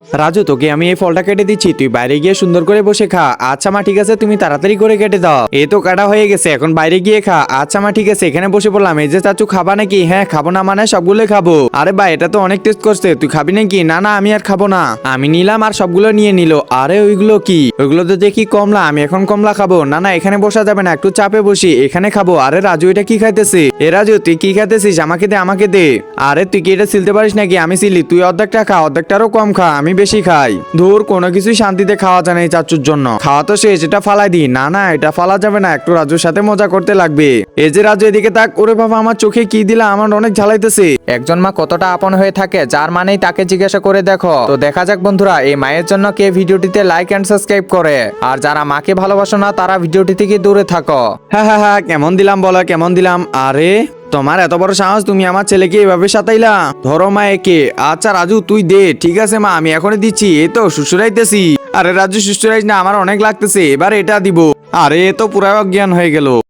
রাজু, তোকে আমি এই ফলটা কেটে দিচ্ছি, তুই বাইরে গিয়ে সুন্দর করে বসে খা। আচ্ছা মা, ঠিক আছে, তুমি তাড়াতাড়ি করে কেটে দাও। এই তো কাটা হয়ে গেছে, এখন বাইরে গিয়ে খা। আচ্ছা মা, ঠিক আছে, এখানে বসে পড়লাম। এই যে চাচু, খাবা নাকি? হ্যাঁ খাবো না মানে সবগুলোই খাবো। আরে ভাই, এটা তো অনেক টেস্ট করছে, তুই খাবি নাকি? না না, আমি আর খাবো না। আমি নিলাম আর সবগুলো নিয়ে নিল। আরে ওইগুলো কি? ওইগুলো তো দেখি কমলা, আমি এখন কমলা খাবো। না না, এখানে বসা যাবে না, একটু চাপে বসি, এখানে খাবো। আরে রাজু, এটা কি খাইতেছি? এ রাজু, তুই কি খাইতেছিস? আমাকে দে, আমাকে দে। আরে তুই কি এটা সিলতে পারিস নাকি? আমি সিলি, তুই অর্ধেকটা খা, অর্ধেকটারও কম খা, আমি বেশি খাই। ধুর, কোনো কিছুই শান্তিতে খাওয়া যায় না এই চাচুর জন্য। খাওয়া তো শেষ, এটা ফালাই দি। না না, এটা ফালা যাবে না, একটু রাজুর সাথে মজা করতে লাগবে। এই যে রাজু, এদিকে তাক। ওরে বাবা, আমার চোখে কি দিলা? আমার অনেক ঝালাইতেছে। একজন মা কতটা আপন হয়ে থাকে, যার মানেই তাকে জিজ্ঞাসা করে দেখো। তো দেখা যাক বন্ধুরা, এই মায়ের জন্য কে ভিডিওটিতে লাইক এন্ড সাবস্ক্রাইব করে। আর যারা মাকে ভালোবাসো না, তারা ভিডিওটি থেকে দূরে থাকো। হ্যাঁ হ্যাঁ হ্যাঁ, কেমন দিলাম বলো, কেমন দিলাম? আরে তোমার এত বড় সাহস, তুমি আমার ছেলেকে এভাবে সাতাইলা? ধরো মা একে। আচ্ছা রাজু, তুই দে। ঠিক আছে মা, আমি এখনই দিচ্ছি। এই তো শুশুরাইতেছি। আরে রাজু, শুশুরাইস না, আমার অনেক লাগতেছে, এবার এটা দিব। আরে এ তো পুরা অজ্ঞান হয়ে গেল।